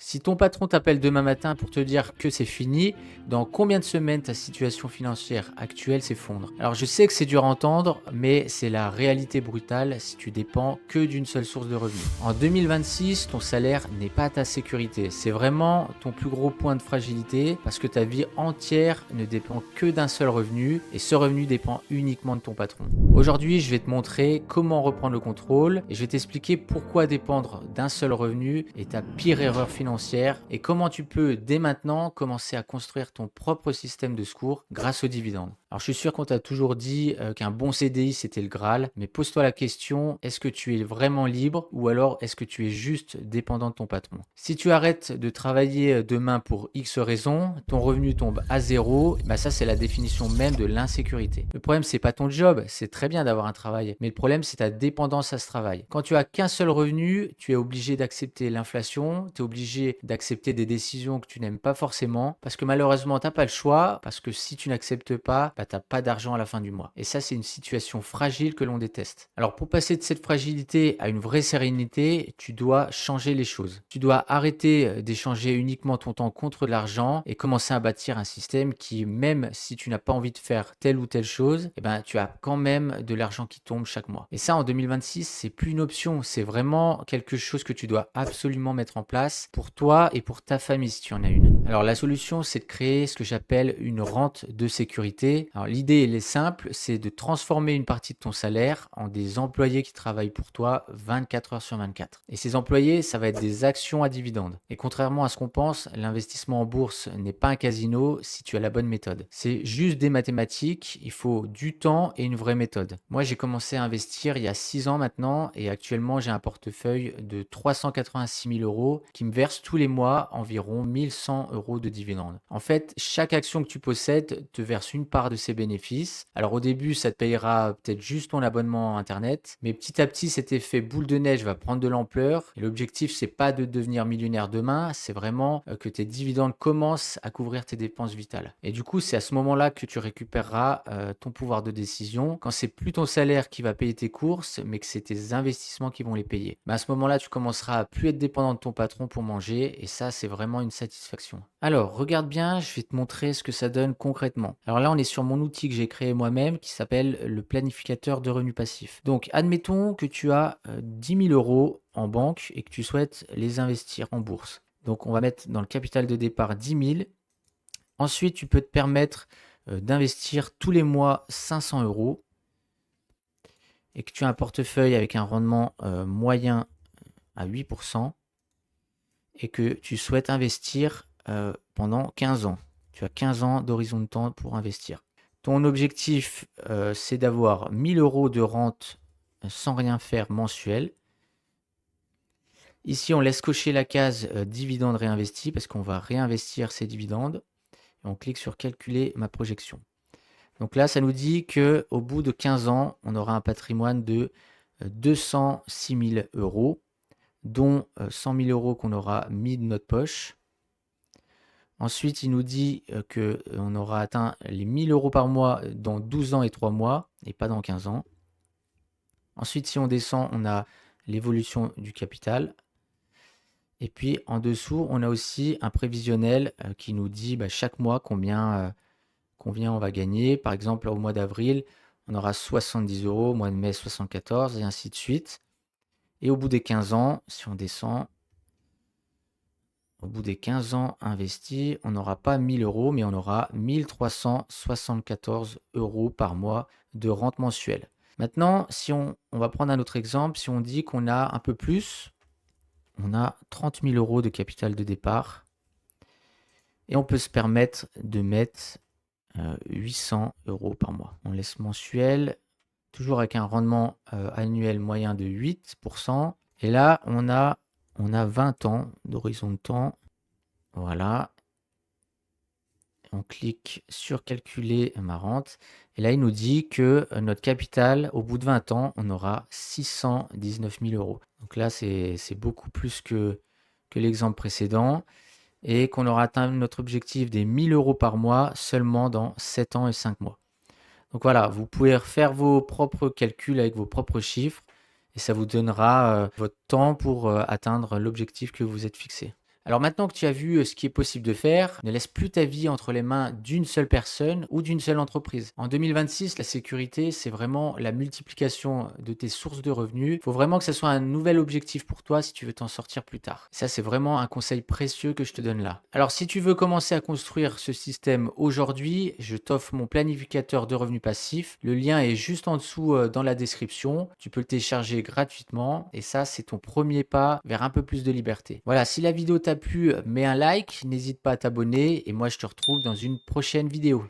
Si ton patron t'appelle demain matin pour te dire que c'est fini, dans combien de semaines ta situation financière actuelle s'effondre? Alors je sais que c'est dur à entendre, mais c'est la réalité brutale si tu dépends que d'une seule source de revenus. En 2026, ton salaire n'est pas ta sécurité, c'est vraiment ton plus gros point de fragilité parce que ta vie entière ne dépend que d'un seul revenu et ce revenu dépend uniquement de ton patron. Aujourd'hui, je vais te montrer comment reprendre le contrôle et je vais t'expliquer pourquoi dépendre d'un seul revenu est ta pire erreur financière et comment tu peux dès maintenant commencer à construire ton propre système de secours grâce aux dividendes. Alors je suis sûr qu'on t'a toujours dit qu'un bon CDI c'était le Graal, mais pose-toi la question, est-ce que tu es vraiment libre ou alors est-ce que tu es juste dépendant de ton patron? Si tu arrêtes de travailler demain pour X raisons, ton revenu tombe à zéro, bah ça c'est la définition même de l'insécurité. Le problème c'est pas ton job, c'est très bien d'avoir un travail, mais le problème c'est ta dépendance à ce travail. Quand tu as qu'un seul revenu, tu es obligé d'accepter l'inflation, tu es obligé d'accepter des décisions que tu n'aimes pas forcément parce que malheureusement tu n'as pas le choix, parce que si tu n'acceptes pas, bah, tu n'as pas d'argent à la fin du mois. Et ça c'est une situation fragile que l'on déteste. Alors pour passer de cette fragilité à une vraie sérénité, tu dois changer les choses. Tu dois arrêter d'échanger uniquement ton temps contre de l'argent et commencer à bâtir un système qui, même si tu n'as pas envie de faire telle ou telle chose, eh ben, tu as quand même de l'argent qui tombe chaque mois. Et ça en 2026, c'est plus une option, c'est vraiment quelque chose que tu dois absolument mettre en place pour toi et pour ta famille si tu en as une. Alors la solution, c'est de créer ce que j'appelle une rente de sécurité. Alors l'idée, elle est simple, c'est de transformer une partie de ton salaire en des employés qui travaillent pour toi 24 heures sur 24. Et ces employés, ça va être des actions à dividendes. Et contrairement à ce qu'on pense, l'investissement en bourse n'est pas un casino si tu as la bonne méthode. C'est juste des mathématiques, il faut du temps et une vraie méthode. Moi, j'ai commencé à investir il y a 6 ans maintenant et actuellement, j'ai un portefeuille de 386 000 euros qui me verse tous les mois environ 1100 euros de dividendes. En fait, chaque action que tu possèdes te verse une part de ses bénéfices. Alors au début, ça te payera peut-être juste ton abonnement Internet, mais petit à petit, cet effet boule de neige va prendre de l'ampleur. Et l'objectif, c'est pas de devenir millionnaire demain, c'est vraiment que tes dividendes commencent à couvrir tes dépenses vitales. Et du coup, c'est à ce moment-là que tu récupéreras ton pouvoir de décision, quand c'est plus ton salaire qui va payer tes courses, mais que c'est tes investissements qui vont les payer. Mais à ce moment-là, tu commenceras à plus être dépendant de ton patron pour manger, et ça, c'est vraiment une satisfaction. Alors, regarde bien, je vais te montrer ce que ça donne concrètement. Alors là, on est sur mon outil que j'ai créé moi-même, qui s'appelle le planificateur de revenus passifs. Donc, admettons que tu as 10 000 euros en banque et que tu souhaites les investir en bourse. Donc, on va mettre dans le capital de départ 10 000. Ensuite, tu peux te permettre d'investir tous les mois 500 euros et que tu as un portefeuille avec un rendement moyen à 8% et que tu souhaites investir pendant 15 ans. Tu as 15 ans d'horizon de temps pour investir. Ton objectif, c'est d'avoir 1000 euros de rente sans rien faire mensuel. Ici, on laisse cocher la case dividendes réinvestis parce qu'on va réinvestir ces dividendes. Et on clique sur calculer ma projection. Donc là, ça nous dit qu'au bout de 15 ans, on aura un patrimoine de 206 000 euros, dont 100 000 euros qu'on aura mis de notre poche. Ensuite, il nous dit qu'on aura atteint les 1 000 euros par mois dans 12 ans et 3 mois, et pas dans 15 ans. Ensuite, si on descend, on a l'évolution du capital. Et puis, en dessous, on a aussi un prévisionnel qui nous dit chaque mois combien on va gagner. Par exemple, au mois d'avril, on aura 70 euros, au mois de mai 74 et ainsi de suite. Et au bout des 15 ans, si on descend, au bout des 15 ans investis, on n'aura pas 1000 euros, mais on aura 1374 euros par mois de rente mensuelle. Maintenant, si on va prendre un autre exemple, si on dit qu'on a un peu plus, on a 30 000 euros de capital de départ et on peut se permettre de mettre 800 euros par mois. On laisse mensuel, toujours avec un rendement annuel moyen de 8%. Et là, on a 20 ans d'horizon de temps. Voilà. On clique sur calculer ma rente. Et là, il nous dit que notre capital, au bout de 20 ans, on aura 619 000 euros. Donc là, c'est beaucoup plus que l'exemple précédent. Et qu'on aura atteint notre objectif des 1000 euros par mois seulement dans 7 ans et 5 mois. Donc voilà, vous pouvez refaire vos propres calculs avec vos propres chiffres et ça vous donnera votre temps pour atteindre l'objectif que vous êtes fixé. Alors maintenant que tu as vu ce qui est possible de faire, ne laisse plus ta vie entre les mains d'une seule personne ou d'une seule entreprise. En 2026, la sécurité, c'est vraiment la multiplication de tes sources de revenus. Il faut vraiment que ce soit un nouvel objectif pour toi si tu veux t'en sortir plus tard. Ça, c'est vraiment un conseil précieux que je te donne là. Alors, si tu veux commencer à construire ce système aujourd'hui, je t'offre mon planificateur de revenus passifs. Le lien est juste en dessous dans la description. Tu peux le télécharger gratuitement et ça, c'est ton premier pas vers un peu plus de liberté. Voilà, si la vidéo t'a plu, mets un like, n'hésite pas à t'abonner et moi je te retrouve dans une prochaine vidéo.